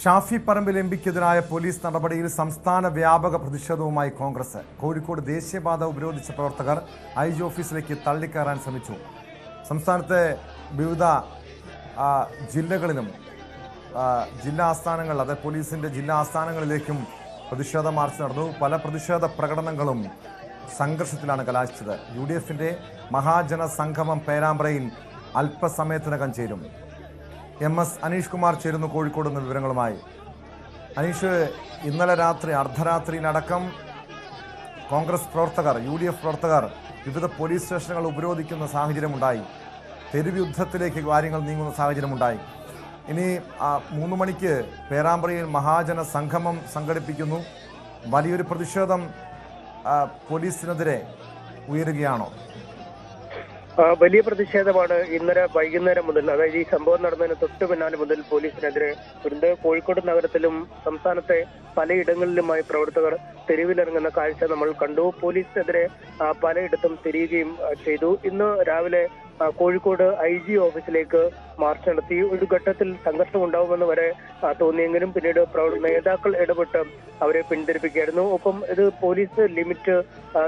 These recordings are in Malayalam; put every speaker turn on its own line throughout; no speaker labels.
ഷാഫി പറമ്പിൽ എംപിക്കെതിരായ പോലീസ് നടപടിയിൽ സംസ്ഥാന വ്യാപക പ്രതിഷേധവുമായി കോൺഗ്രസ്. കോഴിക്കോട് ദേശീയപാത ഉപരോധിച്ച പ്രവർത്തകർ IG ഓഫീസിലേക്ക് തള്ളിക്കയറാൻ ശ്രമിച്ചു. സംസ്ഥാനത്തെ വിവിധ ജില്ലകളിലും ജില്ലാ ആസ്ഥാനങ്ങൾ, അതായത് പോലീസിൻ്റെ ജില്ലാ ആസ്ഥാനങ്ങളിലേക്കും പ്രതിഷേധ മാർച്ച് നടന്നു. പല പ്രതിഷേധ പ്രകടനങ്ങളും സംഘർഷത്തിലാണ് കലാശിച്ചത്. UDFിൻ്റെ മഹാജന സംഗമം പേരാമ്പ്രയിൽ അല്പസമയത്തിനകം ചേരും. MS അനീഷ് കുമാർ ചേരുന്നു കോഴിക്കോട് നിന്ന് വിവരങ്ങളുമായി. അനീഷ്, ഇന്നലെ രാത്രി അർദ്ധരാത്രിയിലടക്കം കോൺഗ്രസ് പ്രവർത്തകർ, UDF പ്രവർത്തകർ വിവിധ പോലീസ് സ്റ്റേഷനുകൾ ഉപരോധിക്കുന്ന സാഹചര്യമുണ്ടായി. തെരുവ് യുദ്ധത്തിലേക്ക് കാര്യങ്ങൾ നീങ്ങുന്ന സാഹചര്യമുണ്ടായി. ഇനി 3 മണിക്ക് പേരാമ്പ്രയിൽ മഹാജന സംഗമം സംഘടിപ്പിക്കുന്നു. വലിയൊരു പ്രതിഷേധം പോലീസിനെതിരെ ഉയരുകയാണോ?
വലിയ പ്രതിഷേധമാണ് ഇന്നലെ വൈകുന്നേരം മുതൽ, അതായത് ഈ സംഭവം നടന്നതിന് തൊട്ട് പിന്നാലെ മുതൽ പോലീസിനെതിരെ വരുന്നത്. കോഴിക്കോട് നഗരത്തിലും സംസ്ഥാനത്തെ പലയിടങ്ങളിലുമായി പ്രവർത്തകർ തെരുവിലിറങ്ങുന്ന കാഴ്ച നമ്മൾ കണ്ടു. പോലീസിനെതിരെ പലയിടത്തും തിരിയുകയും ചെയ്തു. ഇന്ന് രാവിലെ കോഴിക്കോട് IG ഓഫീസിലേക്ക് മാർച്ച് നടത്തി. ഒരു ഘട്ടത്തിൽ സംഘർഷം ഉണ്ടാവുമെന്ന് വരെ തോന്നിയെങ്കിലും പിന്നീട് നേതാക്കൾ ഇടപെട്ട് അവരെ പിന്തിരിപ്പിക്കുകയായിരുന്നു. ഒപ്പം ഇത് പോലീസ് ലിമിറ്റ്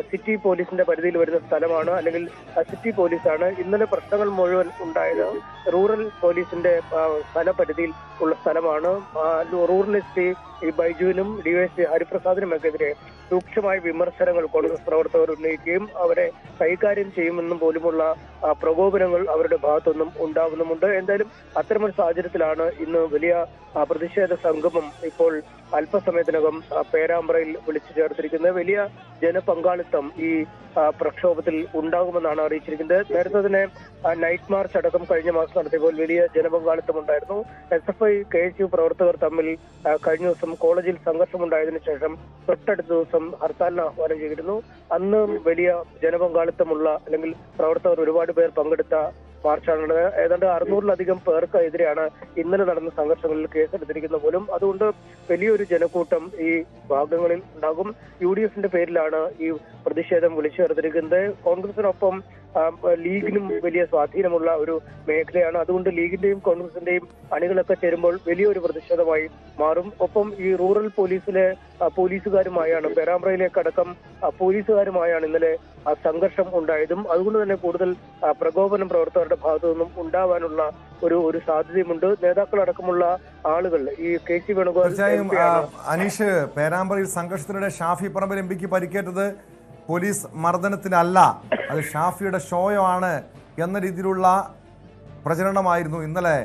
സിറ്റി പോലീസിന്റെ പരിധിയിൽ വരുന്ന സ്ഥലമാണ്, അല്ലെങ്കിൽ സിറ്റി പോലീസാണ്. ഇന്നലെ പ്രശ്നങ്ങൾ മുഴുവൻ ഉണ്ടായത് റൂറൽ പോലീസിന്റെ സ്ഥലപരിധിയിൽ ഉള്ള സ്ഥലമാണ്. റൂറൽ SP ബൈജുവിനും DYSP ഹരിപ്രസാദിനുമൊക്കെതിരെ രൂക്ഷമായ വിമർശനങ്ങൾ കോൺഗ്രസ് പ്രവർത്തകർ ഉന്നയിക്കുകയും അവരെ കൈകാര്യം ചെയ്യുമെന്നും പോലുമുള്ള പ്രകോപനങ്ങൾ അവരുടെ ഭാഗത്തുനിന്നും ഉണ്ടാകുന്നുമുണ്ട്. എന്തായാലും അത്തരമൊരു സാഹചര്യത്തിലാണ് ഇന്ന് വലിയ പ്രതിഷേധ സംഗമം ഇപ്പോൾ അല്പസമയത്തിനകം പേരാമ്പ്രയിൽ വിളിച്ചു ചേർത്തിരിക്കുന്നത്. വലിയ ജനപങ്കാളിത്തം ഈ പ്രക്ഷോഭത്തിൽ ഉണ്ടാകുമെന്നാണ് അറിയിച്ചിരിക്കുന്നത്. നേരത്തെ തന്നെ നൈറ്റ് മാർച്ച് അടക്കം കഴിഞ്ഞ മാസം നടത്തിയപ്പോൾ വലിയ ജനപങ്കാളിത്തം ഉണ്ടായിരുന്നു. SFI KSU പ്രവർത്തകർ തമ്മിൽ കഴിഞ്ഞ ദിവസം കോളേജിൽ സംഘർഷമുണ്ടായതിനു ശേഷം തൊട്ടടുത്ത ദിവസം ഹർത്താലിന് ആഹ്വാനം ചെയ്തിരുന്നു. അന്ന് വലിയ ജനപങ്കാളിത്തമുള്ള, അല്ലെങ്കിൽ പ്രവർത്തകർ ഒരുപാട് പേർ പങ്കെടുത്ത മാർച്ചാണ്. ഏതാണ്ട് 600-ലധികം പേർക്കെതിരെയാണ് ഇന്നലെ നടന്ന സംഘർഷങ്ങളിൽ കേസെടുത്തിരിക്കുന്ന പോലും. അതുകൊണ്ട് വലിയൊരു ജനക്കൂട്ടം ഈ ഭാഗങ്ങളിൽ ഉണ്ടാകും. UDFിന്റെ പേരിലാണ് ഈ പ്രതിഷേധം വിളിച്ചു ചേർത്തിരിക്കുന്നത്. കോൺഗ്രസിനൊപ്പം ലീഗിനും വലിയ സ്വാധീനമുള്ള ഒരു മേഖലയാണ്. അതുകൊണ്ട് ലീഗിന്റെയും കോൺഗ്രസിന്റെയും അണികളൊക്കെ ചേരുമ്പോൾ വലിയൊരു പ്രതിഷേധമായി മാറും. ഒപ്പം ഈ റൂറൽ പോലീസിലെ പോലീസുകാരുമായാണ്, പേരാമ്പ്രയിലേക്കടക്കം പോലീസുകാരുമായാണ് ഇന്നലെ സംഘർഷം ഉണ്ടായതും. അതുകൊണ്ട് തന്നെ കൂടുതൽ പ്രകോപനം പ്രവർത്തകരുടെ ഭാഗത്തു നിന്നും ഉണ്ടാവാനുള്ള ഒരു സാധ്യതയുമുണ്ട്. നേതാക്കളടക്കമുള്ള ആളുകൾ ഈ KC വേണുഗോപാൽ.
അനീഷ്, പേരാമ്പ്രയിൽ സംഘർഷത്തിനിടെ ഷാഫി പറമ്പിൽ MPക്ക് പരിക്കേറ്റത് പോലീസ് മർദ്ദനത്തിനല്ല, അത് ഷാഫിയുടെ ഷോയോ ആണ് എന്ന രീതിയിലുള്ള പ്രചരണമായിരുന്നു ഇന്നലെ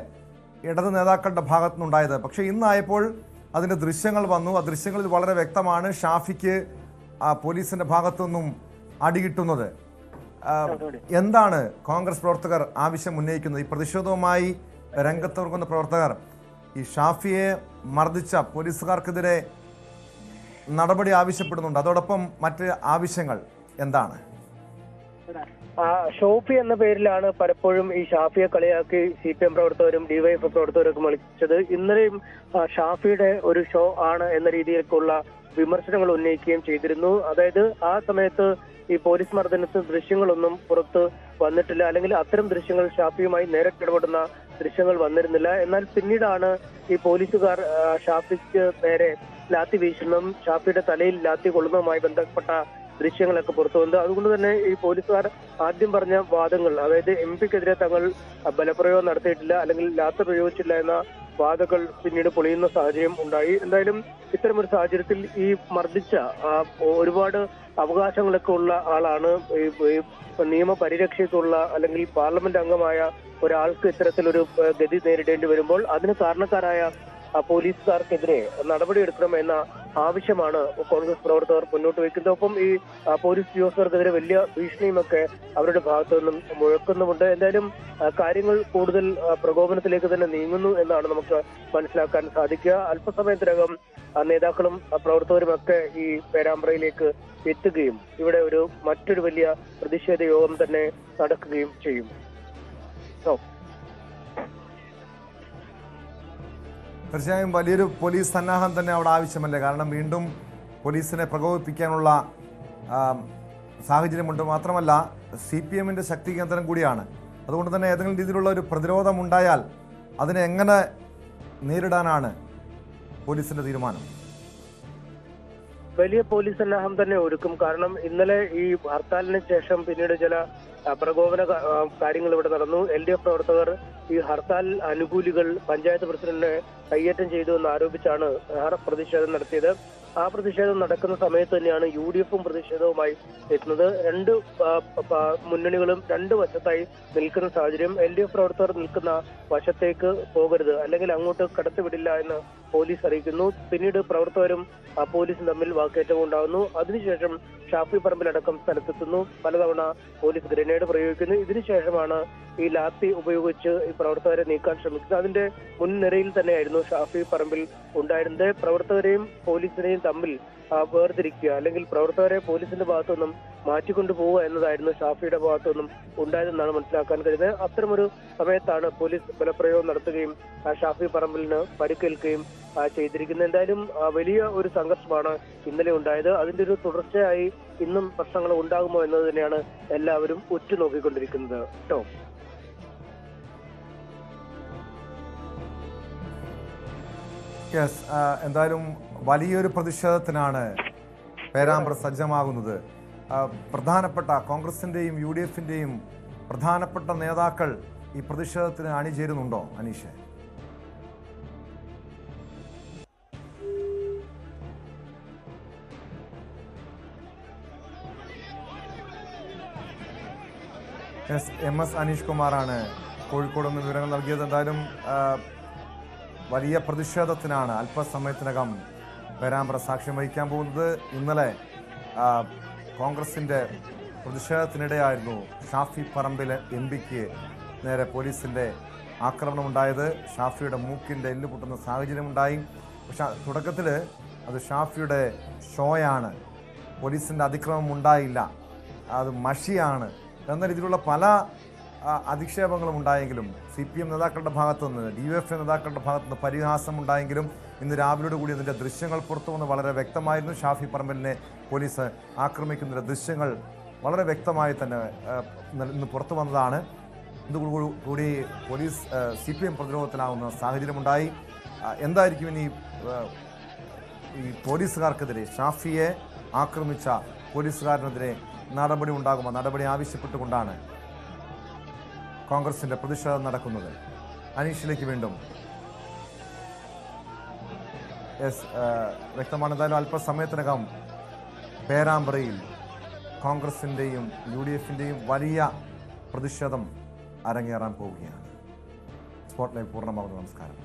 ഇടത് നേതാക്കളുടെ ഭാഗത്തു നിന്നുണ്ടായത്. പക്ഷേ ഇന്നായപ്പോൾ അതിൻ്റെ ദൃശ്യങ്ങൾ വന്നു. ആ ദൃശ്യങ്ങളിൽ വളരെ വ്യക്തമാണ് ഷാഫിക്ക് പോലീസിൻ്റെ ഭാഗത്തു നിന്നും അടികിട്ടുന്നത്. എന്താണ് കോൺഗ്രസ് പ്രവർത്തകർ ആവശ്യം ഉന്നയിക്കുന്നത്? ഈ പ്രതിഷേധവുമായി രംഗത്തിറങ്ങുന്ന പ്രവർത്തകർ ഈ ഷാഫിയെ മർദ്ദിച്ച പോലീസുകാർക്കെതിരെ നടപടി ആവശ്യപ്പെടുന്നുണ്ട്. അതോടൊപ്പം മറ്റ് ആവശ്യങ്ങൾ എന്താണ്?
ഷോഫി എന്ന പേരിലാണ് പലപ്പോഴും ഈ ഷാഫിയെ കളിയാക്കി CPM പ്രവർത്തകരും DYF പ്രവർത്തകരൊക്കെ വിളിച്ചത്. ഇന്നലെയും ഷാഫിയുടെ ഒരു ഷോ ആണ് എന്ന രീതിയിലേക്കുള്ള വിമർശനങ്ങൾ ഉന്നയിക്കുകയും ചെയ്തിരുന്നു. അതായത് ആ സമയത്ത് ഈ പോലീസ് മർദ്ദനത്തിന് ദൃശ്യങ്ങളൊന്നും പുറത്ത് വന്നിട്ടില്ല, അല്ലെങ്കിൽ അത്തരം ദൃശ്യങ്ങൾ ഷാഫിയുമായി നേരിട്ട് ഇടപെടുന്ന ദൃശ്യങ്ങൾ വന്നിരുന്നില്ല. എന്നാൽ പിന്നീടാണ് ഈ പോലീസുകാർ ഷാഫിക്ക് നേരെ ലാത്തി വീശുന്നതും ഷാഫിയുടെ തലയിൽ ലാത്തി കൊള്ളുന്നതുമായി ബന്ധപ്പെട്ട ദൃശ്യങ്ങളൊക്കെ പുറത്തു വന്നത്. അതുകൊണ്ട് തന്നെ ഈ പോലീസുകാർ ആദ്യം പറഞ്ഞ വാദങ്ങൾ, അതായത് MPക്കെതിരെ തങ്ങൾ ബലപ്രയോഗം നടത്തിയിട്ടില്ല, അല്ലെങ്കിൽ ലാത്തി പ്രയോഗിച്ചില്ല എന്ന വാദങ്ങൾ പിന്നീട് പൊളിയുന്ന സാഹചര്യം ഉണ്ടായി. എന്തായാലും ഇത്തരമൊരു സാഹചര്യത്തിൽ ഈ മർദ്ദിച്ച ഒരുപാട് അവകാശങ്ങളൊക്കെ ഉള്ള ആളാണ്, നിയമപരിരക്ഷയ്ക്കുള്ള അല്ലെങ്കിൽ പാർലമെന്റ് അംഗമായ ഒരാൾക്ക് ഇത്തരത്തിലൊരു ഗതി നേരിടേണ്ടി വരുമ്പോൾ അതിന് കാരണക്കാരായ പോലീസുകാർക്കെതിരെ നടപടിയെടുക്കണം എന്ന ആവശ്യമാണ് കോൺഗ്രസ് പ്രവർത്തകർ മുന്നോട്ട് വയ്ക്കുന്നത്. ഒപ്പം ഈ പോലീസ് ഉദ്യോഗസ്ഥർക്കെതിരെ വലിയ ഭീഷണിയുമൊക്കെ അവരുടെ ഭാഗത്തു നിന്നും മുഴക്കുന്നുമുണ്ട്. എന്തായാലും കാര്യങ്ങൾ കൂടുതൽ പ്രകോപനത്തിലേക്ക് തന്നെ നീങ്ങുന്നു എന്നാണ് നമുക്ക് മനസ്സിലാക്കാൻ സാധിക്കുക. അല്പസമയത്തിനകം നേതാക്കളും പ്രവർത്തകരുമൊക്കെ ഈ പേരാമ്പ്രയിലേക്ക് എത്തുകയും ഇവിടെ മറ്റൊരു വലിയ പ്രതിഷേധ യോഗം തന്നെ നടക്കുകയും ചെയ്യും.
തീർച്ചയായും വലിയൊരു പോലീസ് സന്നാഹം തന്നെ അവിടെ ആവശ്യമല്ലേ? കാരണം വീണ്ടും പോലീസിനെ പ്രകോപിപ്പിക്കാനുള്ള സാഹചര്യമുണ്ട്. മാത്രമല്ല CPMന്റെ ശക്തി കേന്ദ്രം കൂടിയാണ്. അതുകൊണ്ട് തന്നെ ഏതെങ്കിലും രീതിയിലുള്ള ഒരു പ്രതിരോധം ഉണ്ടായാൽ അതിനെ എങ്ങനെ നേരിടാനാണ് പോലീസിന്റെ തീരുമാനം?
വലിയ പോലീസ് സന്നാഹം തന്നെ ഒരുക്കും. കാരണം ഇന്നലെ ഈ ഹർത്താലിന് ശേഷം പിന്നീട് ചില പ്രകോപന കാര്യങ്ങൾ ഇവിടെ നടന്നു. LDF പ്രവർത്തകർ ഈ ഹർത്താൽ അനുകൂലികൾ പഞ്ചായത്ത് പ്രസിഡന്റിനെ കയ്യേറ്റം ചെയ്തു എന്ന് ആരോപിച്ചാണ് പ്രതിഷേധം നടത്തിയത്. ആ പ്രതിഷേധം നടക്കുന്ന സമയത്ത് തന്നെയാണ് UDFും പ്രതിഷേധവുമായി എത്തുന്നത്. രണ്ട് മുന്നണികളും രണ്ട് വശത്തായി നിൽക്കുന്ന സാഹചര്യം. LDF പ്രവർത്തകർ നിൽക്കുന്ന വശത്തേക്ക് പോകരുത്, അല്ലെങ്കിൽ അങ്ങോട്ട് കടത്തിവിടില്ല എന്ന് പോലീസ് അറിയിക്കുന്നു. പിന്നീട് പ്രവർത്തകരും പോലീസും തമ്മിൽ വാക്കേറ്റവും ഉണ്ടാകുന്നു. അതിനുശേഷം ഷാഫി പറമ്പിലടക്കം സ്ഥലത്തെത്തുന്നു. പലതവണ പോലീസ് ഗ്രനേഡ് പ്രയോഗിക്കുന്നു. ഇതിനുശേഷമാണ് ഈ ലാത്തി ഉപയോഗിച്ച് ഈ പ്രവർത്തകരെ നീക്കാൻ ശ്രമിക്കുന്നത്. അതിന്റെ മുൻനിരയിൽ തന്നെയായിരുന്നു ഷാഫി പറമ്പിൽ ഉണ്ടായിരുന്നത്. പ്രവർത്തകരെയും പോലീസിനെയും തമ്മിൽ വേർതിരിക്കുക, അല്ലെങ്കിൽ പ്രവർത്തകരെ പോലീസിന്റെ ഭാഗത്തുനിന്നും മാറ്റിക്കൊണ്ടു പോവുക എന്നതായിരുന്നു ഷാഫിയുടെ ഭാഗത്തുനിന്നും ഉണ്ടായതെന്നാണ് മനസ്സിലാക്കാൻ കഴിയുന്നത്. അത്തരമൊരു സമയത്താണ് പോലീസ് ബലപ്രയോഗം നടത്തുകയും ഷാഫി പറമ്പിലിന് പരിക്കേൽക്കുകയും ചെയ്തിരിക്കുന്നത്. എന്തായാലും വലിയ ഒരു സംഘർഷമാണ് ഇന്നലെ ഉണ്ടായത്. അതിന്റെ ഒരു തുടർച്ചയായി ഇന്നും പ്രശ്നങ്ങൾ ഉണ്ടാകുമോ എന്നത് തന്നെയാണ് എല്ലാവരും ഉറ്റുനോക്കിക്കൊണ്ടിരിക്കുന്നത്. കേട്ടോ.
എന്തായാലും വലിയൊരു പ്രതിഷേധത്തിനാണ് പേരാമ്പ്ര സജ്ജമാകുന്നത്. പ്രധാനപ്പെട്ട കോൺഗ്രസിന്റെയും UDFിന്റെയും പ്രധാനപ്പെട്ട നേതാക്കൾ ഈ പ്രതിഷേധത്തിന് അണിചേരുന്നുണ്ടോ അനീഷ്? MS അനീഷ് കുമാറാണ് കോഴിക്കോട് നിന്ന് വിവരങ്ങൾ നൽകിയത്. എന്തായാലും വലിയ പ്രതിഷേധത്തിനാണ് അല്പസമയത്തിനകം പേരാമ്പ്ര സാക്ഷ്യം വഹിക്കാൻ പോകുന്നത്. ഇന്നലെ കോൺഗ്രസിൻ്റെ പ്രതിഷേധത്തിനിടെയായിരുന്നു ഷാഫി പറമ്പിൽ MPക്ക് നേരെ പോലീസിൻ്റെ ആക്രമണമുണ്ടായത്. ഷാഫിയുടെ മൂക്കിൻ്റെ എല്ല് പൊട്ടുന്ന സാഹചര്യമുണ്ടായി. പക്ഷെ തുടക്കത്തിൽ അത് ഷാഫിയുടെ ഷോയാണ്, പോലീസിൻ്റെ അതിക്രമം ഉണ്ടായില്ല, അത് മഷിയാണ് എന്ന രീതിയിലുള്ള പല അധിക്ഷേപങ്ങളും ഉണ്ടായെങ്കിലും CPM നേതാക്കളുടെ ഭാഗത്തുനിന്ന് DYF നേതാക്കളുടെ ഭാഗത്തുനിന്ന് പരിഹാസം ഉണ്ടായെങ്കിലും ഇന്ന് രാവിലെയോട് കൂടി അതിൻ്റെ ദൃശ്യങ്ങൾ പുറത്തു വന്ന് വളരെ വ്യക്തമായിരുന്നു. ഷാഫി പറമ്പലിനെ പോലീസ് ആക്രമിക്കുന്നതിൻ്റെ ദൃശ്യങ്ങൾ വളരെ വ്യക്തമായി തന്നെ ഇന്ന് പുറത്തു വന്നതാണ്. ഇതുകൂടി പോലീസ് CPM പ്രതിരോധത്തിലാവുന്ന സാഹചര്യമുണ്ടായി. എന്തായിരിക്കും ഇനി ഈ പോലീസുകാർക്കെതിരെ, ഷാഫിയെ ആക്രമിച്ച പോലീസുകാരനെതിരെ നടപടി ഉണ്ടാകുമോ? നടപടി ആവശ്യപ്പെട്ടുകൊണ്ടാണ് കോൺഗ്രസിന്റെ പ്രതിഷേധം നടക്കുന്നത്. അനീഷിലേക്ക് വീണ്ടും. വ്യക്തമാണ്. എന്തായാലും അല്പസമയത്തിനകം പേരാമ്പ്രയിൽ കോൺഗ്രസിന്റെയും UDFിന്റെയും വലിയ പ്രതിഷേധം അരങ്ങേറാൻ പോവുകയാണ്. സ്പോട്ട് ലൈവ് പൂർണ്ണമാകുന്നു. നമസ്കാരം.